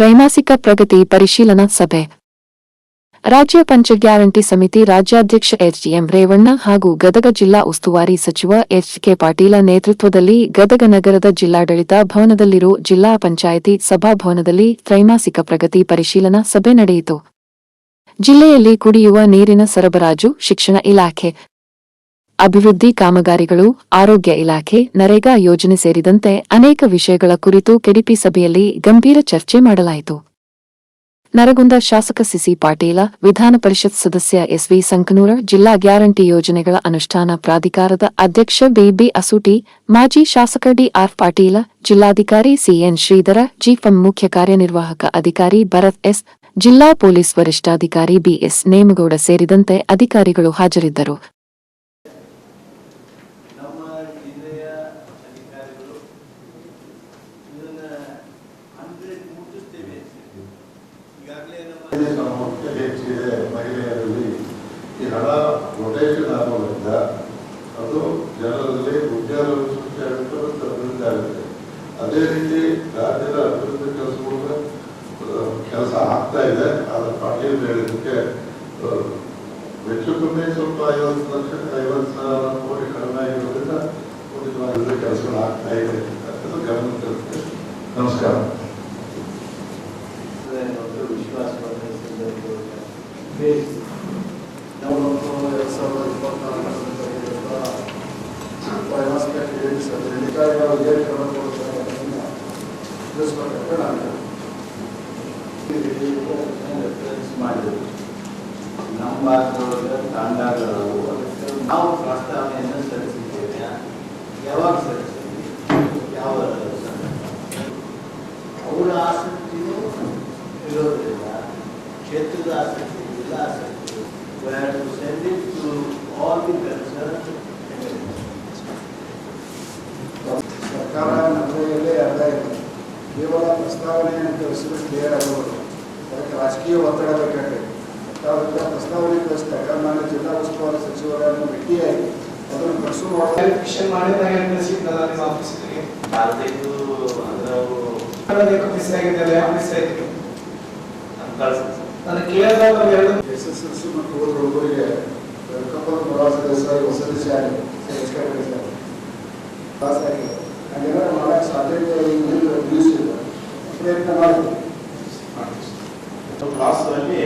ತ್ರೈಮಾಸಿಕ ಪ್ರಗತಿ ಪರಿಶೀಲನಾ ಸಭೆ. ರಾಜ್ಯ ಪಂಚ ಗ್ಯಾರಂಟಿ ಸಮಿತಿ ರಾಜ್ಯಾಧ್ಯಕ್ಷ ಎಚ್.ಎಂ. ರೇವಣ್ಣ ಹಾಗೂ ಗದಗ ಜಿಲ್ಲಾ ಉಸ್ತುವಾರಿ ಸಚಿವ ಎಚ್.ಕೆ. ಪಾಟೀಲ ನೇತೃತ್ವದಲ್ಲಿ ಗದಗ ನಗರದ ಜಿಲ್ಲಾಡಳಿತ ಭವನದಲ್ಲಿರುವ ಜಿಲ್ಲಾ ಪಂಚಾಯಿತಿ ಸಭಾಭವನದಲ್ಲಿ ತ್ರೈಮಾಸಿಕ ಪ್ರಗತಿ ಪರಿಶೀಲನಾ ಸಭೆ ನಡೆಯಿತು. ಜಿಲ್ಲೆಯಲ್ಲಿ ಕುಡಿಯುವ ನೀರಿನ ಸರಬರಾಜು, ಶಿಕ್ಷಣ ಇಲಾಖೆ, ಅಭಿವೃದ್ಧಿ ಕಾಮಗಾರಿಗಳು, ಆರೋಗ್ಯ ಇಲಾಖೆ, ನರೇಗಾ ಯೋಜನೆ ಸೇರಿದಂತೆ ಅನೇಕ ವಿಷಯಗಳ ಕುರಿತು ಕೆಡಿಪಿ ಸಭೆಯಲ್ಲಿ ಗಂಭೀರ ಚರ್ಚೆ ಮಾಡಲಾಯಿತು. ನರಗುಂದ ಶಾಸಕ ಸಿಸಿ ಪಾಟೀಲ, ವಿಧಾನ ಪರಿಷತ್ ಸದಸ್ಯ ಎಸ್.ವಿ. ಸಂಕನೂರ, ಜಿಲ್ಲಾ ಗ್ಯಾರಂಟಿ ಯೋಜನೆಗಳ ಅನುಷ್ಠಾನ ಪ್ರಾಧಿಕಾರದ ಅಧ್ಯಕ್ಷ ಬಿ. ಅಸೂಟಿ, ಮಾಜಿ ಶಾಸಕ ಡಿ.ಆರ್. ಪಾಟೀಲ, ಜಿಲ್ಲಾಧಿಕಾರಿ ಸಿ.ಎನ್. ಶ್ರೀಧರ, ಜಿಪಂ ಮುಖ್ಯ ಕಾರ್ಯನಿರ್ವಾಹಕ ಅಧಿಕಾರಿ ಭರತ್ ಎಸ್, ಜಿಲ್ಲಾ ಪೊಲೀಸ್ ವರಿಷ್ಠಾಧಿಕಾರಿ ಬಿ.ಎಸ್. ನೇಮಗೌಡ ಸೇರಿದಂತೆ ಅಧಿಕಾರಿಗಳು ಹಾಜರಿದ್ದರು. ಮಹಿಳೆಯರಲ್ಲಿ ಈ ಹಣ ರೊಟೇಷನ್ ಆಗೋದ್ರಿಂದ ಅದು ಜನರಲ್ಲಿ ಉದ್ಯೋಗ ಸೃಷ್ಟಿಯಾಗುತ್ತೆ ಮತ್ತು ಅಭಿವೃದ್ಧಿ ಆಗುತ್ತೆ. ಅದೇ ರೀತಿ ರಾಜ್ಯದ ಅಭಿವೃದ್ಧಿ ಕೆಲಸ ಆಗ್ತಾ ಇದೆ. ಅದರ ಪಾಟೀಲ್ ಹೇಳಿದ್ದಕ್ಕೆ ವೆಚ್ಚ ಕಮ್ಮಿ ಸ್ವಲ್ಪ 50,50,000 ಕೋಟಿ ಕಡಿಮೆ ಆಗಿರೋದ್ರಿಂದ ಉಚಿತವಾಗಿರುವ ಕೆಲಸಗಳು ಆಗ್ತಾ ಇದೆ ಅಂತ ಗಮನ ತರುತ್ತೆ. ನಮಸ್ಕಾರ. ನಮ್ಮ ಭಾರತದೊಳಗೆ ತಾಂಡಗಳು ನಾವು ಪ್ರಸ್ತಾವನೆಯನ್ನು ಸಲ್ಲಿಸಿದ್ದೇವೆ. ಯಾವಾಗ ಸಲ್ಲಿಸಿದ್ದೀವಿ, ಯಾವ ಅವರ ಆಸಕ್ತಿಯೂ ಇರೋದ್ರಿಂದ ಕ್ಷೇತ್ರದ ಆಸಕ್ತಿ, ಜಿಲ್ಲಾ ಆಸಕ್ತಿ, send it to all the concerned. ಸರ್ಕಾರ ನಮ್ಮಲ್ಲೇ ಅರ್ಧ ಇದೆ. ಕೇವಲ ಪ್ರಸ್ತಾವನೆಯನ್ನು ಕಳಿಸಿದ್ರೆ ಕ್ಲಿಯರ್ ಆಗೋದು. ಅದಕ್ಕೆ ರಾಜಕೀಯ ಒತ್ತಡ ಬೇಕಾಗ್ತದೆ. ಪ್ರಸ್ತಾವನೆ ಕಳಿಸಿದಾಗ ನಾನು ಜಿಲ್ಲಾ ಉಸ್ತುವಾರಿ ಸಚಿವರನ್ನು ಭೇಟಿಯಾಗಿ ಅದನ್ನು ಕಳಿಸುವ ಮಾಡಿದಾಗ ನಿಮ್ಮ ಆಫೀಸಿಗೆ SSLC ಮತ್ತು ಹುಡುಗರಿಗೆ ಕಪ್ಪದ ಪ್ರವಾಸದ ಸದಸ್ಯ ಆಗಿದೆ. ಹಾಗೆಲ್ಲ ಮಾಡಕ್ಕೆ ಸಾಧ್ಯತೆ ನಿಲ್ಲಿಸಿಲ್ಲ. ಪ್ರಯತ್ನ ಮಾಡಿದ್ವಿ. ಕ್ಲಾಸ್ನಲ್ಲಿ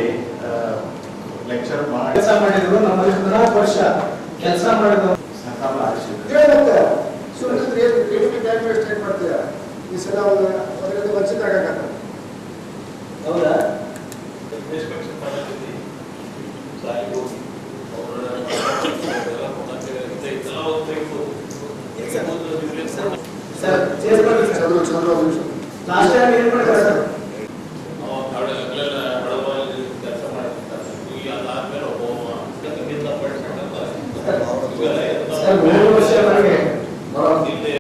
ಲೆಕ್ಚರ್ ಮಾಡಿ ಕೆಲಸ ಮಾಡಿದ್ರು. ನಮ್ಮಲ್ಲಿ 14 ವರ್ಷ ಕೆಲಸ ಮಾಡಿದ್ರು. ಸ್ಟೇಟ್ ಮಾಡ್ತೀರಾ ಈ ಸಲ ಅದರಿಂದ ವಂಚಿತ ಆಗಕ್ಕ. ಹೌದಾ? ಸರ್